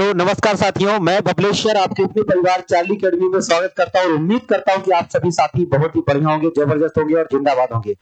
Hello नमस्कार साथियों, मैं बबलेश्वर आपके अपने परिवार चार्ली अकेडमी में स्वागत करता हूं और उम्मीद करता हूं कि आप सभी साथी बहुत ही बढ़िया होंगे, जबरदस्त होंगे और जिंदाबाद होंगे।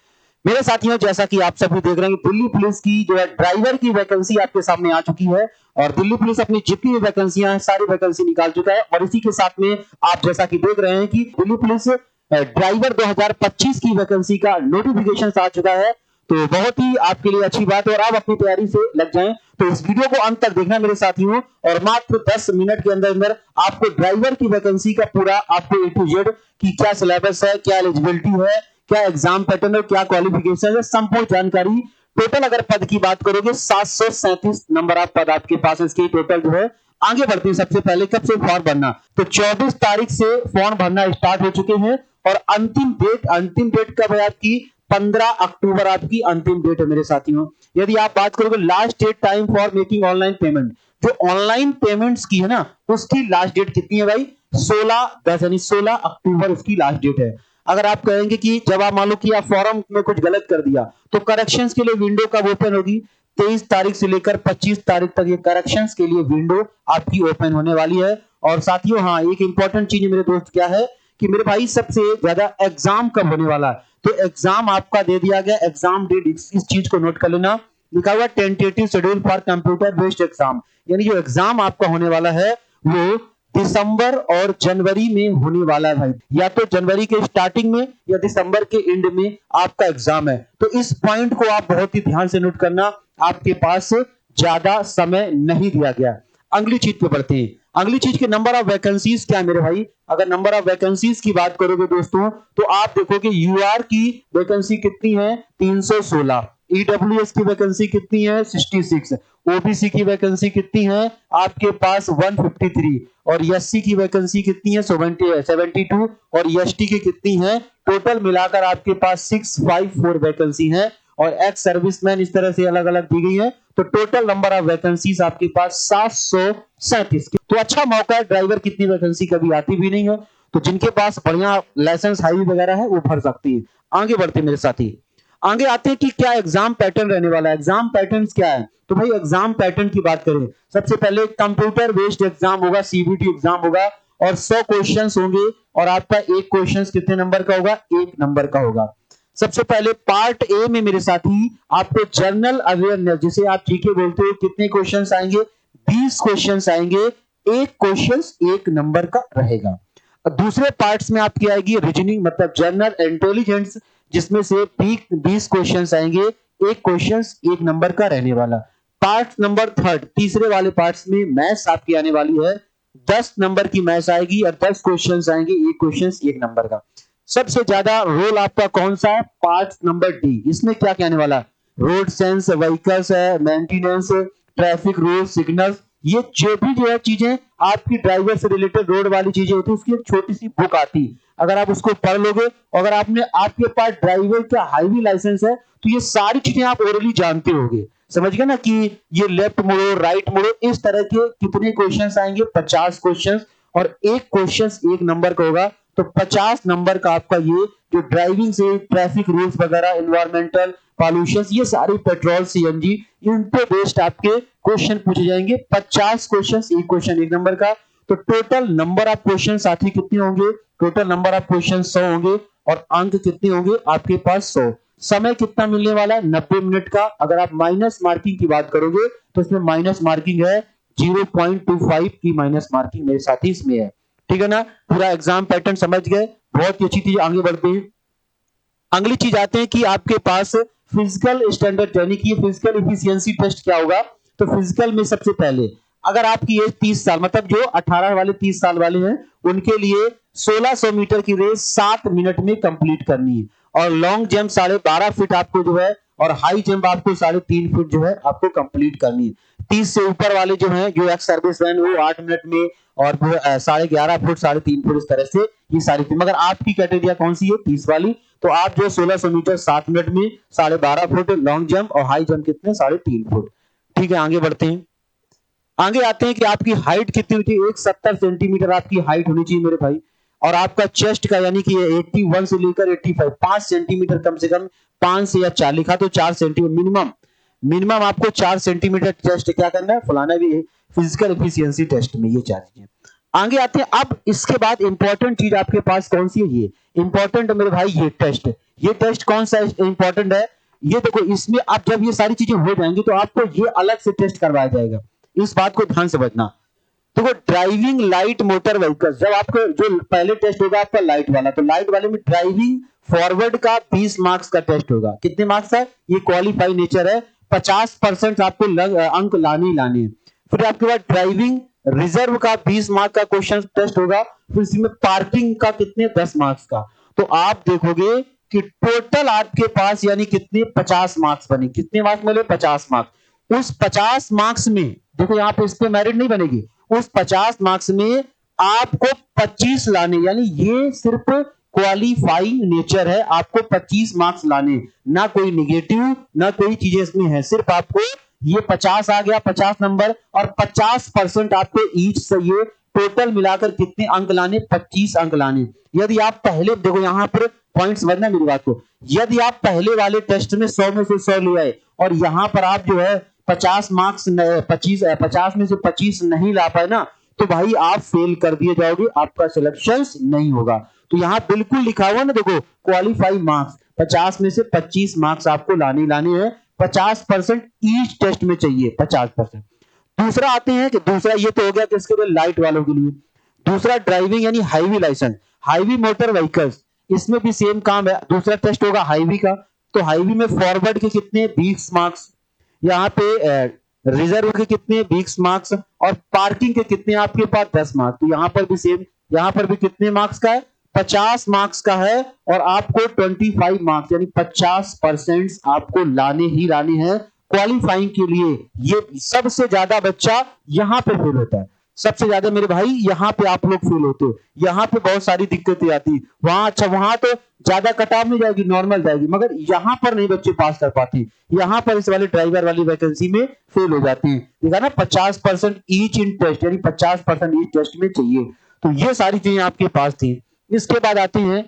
मेरे साथियों, जैसा कि आप सभी देख रहे हैं, दिल्ली पुलिस की जो है ड्राइवर की वैकेंसी आपके सामने आ चुकी है और दिल्ली पुलिस अपनी जितनी भी वैकेंसियां हैं सारी वैकेंसी निकाल चुका है। और इसी के साथ में आप जैसा कि देख रहे हैं कि दिल्ली पुलिस ड्राइवर 2025 की वैकेंसी का नोटिफिकेशन आ चुका है। तो बहुत ही आपके लिए अच्छी बात है और आप अपनी तैयारी से लग जाएं। तो इस वीडियो को अंत तक देखना मेरे साथियों, और मात्र 10 मिनट के अंदर अंदर आपको ड्राइवर की वैकेंसी का पूरा आपको ए टू जेड की क्या सिलेबस है, क्या एलिजिबिलिटी है, क्या एग्जाम पैटर्न है, क्या क्वालिफिकेशन है, संपूर्ण जानकारी। टोटल अगर पद की बात करोगे 737 नंबर आप पद आपके पास, इसकी टोटल जो है। आगे बढ़ते हैं, सबसे पहले कब से फॉर्म भरना, तो 24 तारीख से फॉर्म भरना स्टार्ट हो चुके हैं और अंतिम डेट कब है आपकी, 15 अक्टूबर आपकी अंतिम डेट है मेरे साथियों। यदि आप बात करोगे last date time for making online payment, जो ऑनलाइन पेमेंट्स की है ना, उसकी लास्ट डेट कितनी है भाई, 16/10 यानी 16 अक्टूबर उसकी लास्ट डेट है। अगर आप कहेंगे कि जब आप मान लो कि आप फॉर्म में कुछ गलत कर दिया तो करेक्शंस के लिए विंडो कब ओपन होगी, 23 तारीख से लेकर 25 तारीख तक ये करेक्शंस के लिए विंडो आपकी ओपन होने वाली है। और साथियों हाँ, एक इंपॉर्टेंट चीज मेरे दोस्त क्या है कि मेरे भाई सबसे ज्यादा एग्जाम कब होने वाला है, तो एग्जाम आपका दे दिया गया, एग्जाम डेट इस चीज को नोट कर लेना, लिखा हुआ tentative schedule for computer based exam, यानी जो एग्जाम आपका होने वाला है वो दिसंबर और जनवरी में होने वाला है भाई, या तो जनवरी के स्टार्टिंग में या दिसंबर के एंड में आपका एग्जाम है। तो इस पॉइंट को आप बहुत ही ध्यान से नोट करना, आपके पास ज्यादा समय नहीं दिया गया। अगली चीज पे बढ़ते हैं। अगली चीज के नंबर ऑफ वैकेंसीज क्या है मेरे भाई, अगर नंबर ऑफ वैकेंसीज की बात करोगे दोस्तों तो आप देखोगे यूआर की वैकेंसी कितनी है, 316, ईडब्ल्यूएस की वैकेंसी कितनी है, 66, ओबीसी की वैकेंसी कितनी है आपके पास 153, और एससी की वैकेंसी कितनी है 72, और एसटी की कितनी है, टोटल मिलाकर आपके पास 654 वैकेंसी है और एक्स सर्विसमैन इस तरह से अलग अलग दी गई है। तो टोटल नंबर ऑफ वैकेंसीज आपके पास 737 की। तो अच्छा मौका है, ड्राइवर कितनी वैकेंसी कभी आती भी नहीं है, तो जिनके पास बढ़िया लाइसेंस हाईवे वगैरह है वो भर सकती है। आगे बढ़ते मेरे साथी, आगे आते हैं कि क्या एग्जाम पैटर्न रहने वाला है। एग्जाम पैटर्न क्या है, तो भाई एग्जाम पैटर्न की बात करें, सबसे पहले कंप्यूटर बेस्ड एग्जाम होगा, सीबीटी एग्जाम होगा और 100 क्वेश्चंस होंगे और आपका एक क्वेश्चंस कितने नंबर का होगा, 1 नंबर का होगा। सबसे पहले पार्ट ए में मेरे साथी आपको जनरल अवेयरनेस, जिसे आप जीके बोलते हो, कितने क्वेश्चंस आएंगे, 20 क्वेश्चंस आएंगे, एक क्वेश्चंस 1 नंबर का रहेगा। दूसरे पार्ट्स में आपकी आएगी रीजनिंग, मतलब जनरल इंटेलिजेंस, जिसमें से 20 क्वेश्चंस आएंगे, एक क्वेश्चंस 1 नंबर का रहने वाला। पार्ट नंबर थर्ड, तीसरे वाले पार्ट्स में मैथ्स आपकी आने वाली है, 10 नंबर की मैथ्स आएगी और 10 क्वेश्चंस आएंगे, एक क्वेश्चंस 1 नंबर का। सबसे ज्यादा रोल आपका कौन सा है, पार्ट नंबर डी, इसमें क्या कहने वाला, रोड सेंस, व्हीकल्स है, मेंटेनेंस, ट्रैफिक रूल, सिग्नल, ये जो भी जो है चीजें आपकी ड्राइवर से रिलेटेड रोड वाली चीजें होती है, उसकी एक छोटी सी बुक आती है, अगर आप उसको पढ़ लोगे, अगर आपके पास ड्राइवर का हाईवे लाइसेंस है तो ये सारी चीजें आप ओरली जानते होंगे, समझ गए ना, कि ये लेफ्ट मुड़ो, राइट मुड़ो, इस तरह के कितने क्वेश्चंस आएंगे, 50 क्वेश्चंस, और एक क्वेश्चंस 1 नंबर का होगा। तो 50 नंबर का आपका ये जो ड्राइविंग से ट्रैफिक रूल्स वगैरह, एनवायरमेंटल पॉल्यूशन, ये सारी पेट्रोल, सीएनजी, इन पे बेस्ड आपके क्वेश्चन पूछे जाएंगे। 50 क्वेश्चंस, एक क्वेश्चन 1 नंबर का। तो टोटल नंबर ऑफ क्वेश्चन साथी कितने होंगे, टोटल नंबर ऑफ क्वेश्चन 100 होंगे और अंक कितने होंगे आपके पास 100। समय कितना मिलने वाला है, 90 मिनट का। अगर आप माइनस मार्किंग की बात करोगे तो इसमें माइनस मार्किंग है, 0.25 की माइनस मार्किंग मेरे साथी इसमें है, ठीक है ना। पूरा एग्जाम पैटर्न समझ गए, बहुत ही अच्छी चीज। आगे बढ़ते हैं, अगली चीज आते हैं कि आपके पास फिजिकल स्टैंडर्ड, यानी कि फिजिकल एफिशिएंसी टेस्ट क्या होगा। तो फिजिकल में सबसे पहले अगर आपकी एज 30 साल, मतलब जो 18 वाले 30 साल वाले हैं, उनके लिए 1600 मीटर की रेस 7 मिनट में कंप्लीट करनी है, और लॉन्ग जंप 12.5 फीट आपको जो है, और हाई जंप आपको 3.5 फीट जो है आपको कंप्लीट करनी है। 30 से ऊपर वाले जो हैं, जो एक्स सर्विसमैन, वो 8 मिनट में, और 11.5 फुट, 3.5 फुट, इस तरह से ये सारी थी। मगर आपकी कैटेगरी कौन सी है, 30 वाली, तो आप जो 1600 मीटर 7 मिनट में, 12.5 फुट लॉन्ग जंप, और हाई जंप कितने, 3.5 फुट, ठीक है। आगे बढ़ते हैं, आगे आते हैं कि आपकी हाइट कितनी होती है, 170 सेंटीमीटर आपकी हाइट होनी चाहिए मेरे भाई, और आपका चेस्ट का, यानी कि 81 से लेकर 85, 5 सेंटीमीटर कम से कम, 5 से या 4 लिखा तो 4 सेंटीमीटर मिनिमम मिनिमम आपको 4 सेंटीमीटर टेस्ट क्या करना है, फुलाना भी है फिजिकल एफिशिएंसी टेस्ट में, ये 4 चीजें। आगे आते हैं, अब इसके बाद इंपॉर्टेंट चीज आपके पास कौन सी है, ये इंपॉर्टेंट मेरे भाई, ये टेस्ट कौन सा इंपॉर्टेंट है, ये देखो इसमें आप जब ये सारी चीजें हो जाएंगी तो आपको ये अलग से टेस्ट करवाया जाएगा, इस बात को ध्यान समझना। देखो ड्राइविंग लाइट मोटर व्हीकल, जब आपको जो पहले टेस्ट होगा आपका लाइट वाला, तो लाइट वाले में ड्राइविंग फॉरवर्ड का 20 मार्क्स का टेस्ट होगा। कितने मार्क्स है, ये क्वालिफाई नेचर है, 50% आपको अंक लाने ही लाने। फिर आपके बाद ड्राइविंग रिजर्व का 20 मार्क्स का क्वेश्चन टेस्ट होगा। फिर इसमें पार्किंग का कितने, 10 मार्क्स का। तो आप देखोगे कि टोटल आपके पास यानी कितने, 50 मार्क्स बने। कितने मार्क्स मिले, 50 मार्क्स। उस 50 मार्क्स में देखो यहाँ पे इस पे मेरिट नहीं बनेगी, उस 50 मार्क्स में आपको 25 लाने, यानी ये सिर्फ क्वालिफाइंग नेचर है, आपको 25 मार्क्स लाने, ना कोई निगेटिव ना कोई चीजें इसमें है, सिर्फ आपको ये 50 आ गया, 50 नंबर, और 50% आपको ईच से ये टोटल मिलाकर कितने अंक लाने, 25 अंक लाने। यदि आप पहले देखो यहाँ पर पॉइंट्स समझना मेरी बात को, यदि आप पहले वाले टेस्ट में 100 में से 100 ले आए और यहाँ पर आप जो है 50 मार्क्स 50 में से 25 नहीं ला पाए ना, तो भाई आप फेल कर दिए जाओगे, आपका सिलेक्शन नहीं होगा। तो यहाँ बिल्कुल लिखा हुआ ना, देखो क्वालिफाई मार्क्स 50 में से 25 मार्क्स आपको लाने हैं, 50% ईच टेस्ट में चाहिए, 50%। दूसरा आते हैं कि दूसरा ये तो हो गया कि इसके लिए लाइट वालों के लिए। दूसरा ड्राइविंग यानी highway licence, highway motor vehicles, इसमें भी सेम काम है। दूसरा टेस्ट होगा हाईवे का, तो हाईवे में फॉरवर्ड के कितने, 20 मार्क्स, यहाँ पे रिजर्व के कितने, 20 मार्क्स, और पार्किंग के कितने आपके पास, 10 मार्क्स। तो यहाँ पर भी सेम, यहाँ पर भी कितने मार्क्स का है, 50 मार्क्स का है, और आपको 25 मार्क्स यानी 50% आपको लाने ही लाने हैं क्वालिफाइंग के लिए। ये सबसे ज्यादा बच्चा यहाँ पे फेल होता है, सबसे ज्यादा मेरे भाई यहाँ पे आप लोग फेल होते हो, यहाँ पे बहुत सारी दिक्कतें आती। वहां अच्छा, वहां तो ज्यादा कटाव नहीं जाएगी, नॉर्मल जाएगी, मगर यहाँ पर नहीं बच्चे पास कर पाते, यहाँ पर इस वाले ड्राइवर वाली वैकेंसी में फेल हो जाते हैं। देखा ना, 50% ईच इन टेस्ट, यानी 50% ईच टेस्ट में चाहिए। तो ये सारी चीजें आपके पास थी। इसके बाद आते हैं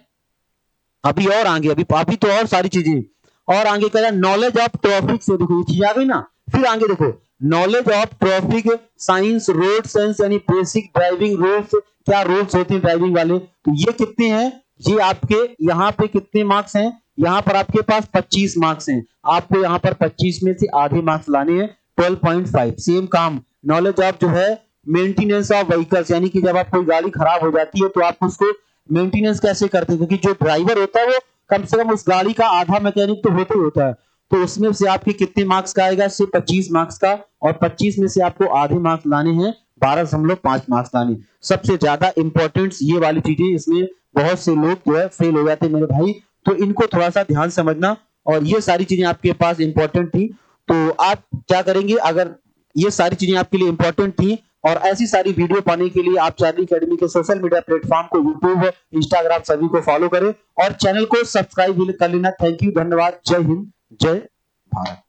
अभी और आगे, अभी तो और सारी चीजें और आगे कह रहा नॉलेज ऑफ ट्रैफिक से, देखो ये चीज आ गई ना। फिर आगे देखो knowledge of traffic science, road science यानी बेसिक ड्राइविंग रूल्स, क्या रूल्स होते हैं ड्राइविंग वाले, तो ये कितने हैं, ये आपके यहाँ पे कितने मार्क्स हैं, यहाँ पर आपके पास 25 मार्क्स हैं, आपको यहाँ पर 25 में से आधे मार्क्स लाने हैं, 12.5। सेम काम नॉलेज ऑफ जो है मेंटेनेंस ऑफ व्हीकल्स, यानी कि जब आप कोई गाड़ी खराब हो जाती है तो आप उसको मेंटेनेंस कैसे करते हैं, क्योंकि जो ड्राइवर होता है वो कम से कम उस गाड़ी का आधा मैकेनिक तो होता ही होता है। तो उसमें से आपके कितने मार्क्स का आएगा, सिर्फ 25 मार्क्स का, और 25 में से आपको आधे मार्क्स लाने हैं, 12.5 मार्क्स लाने। सबसे ज्यादा इंपॉर्टेंट ये वाली चीजें, इसमें बहुत से लोग जो है फेल हो जाते हैं मेरे भाई, तो इनको थोड़ा सा ध्यान समझना। और ये सारी चीजें आपके पास इंपॉर्टेंट थी, तो आप क्या करेंगे, अगर ये सारी चीजें आपके लिए इंपॉर्टेंट थी और ऐसी सारी वीडियो पाने के लिए आप चार्ली एकेडमी के सोशल मीडिया प्लेटफॉर्म को यूट्यूब, इंस्टाग्राम सभी को फॉलो करें और चैनल को सब्सक्राइब कर लेना। थैंक यू, धन्यवाद, जय हिंद, जय भारत।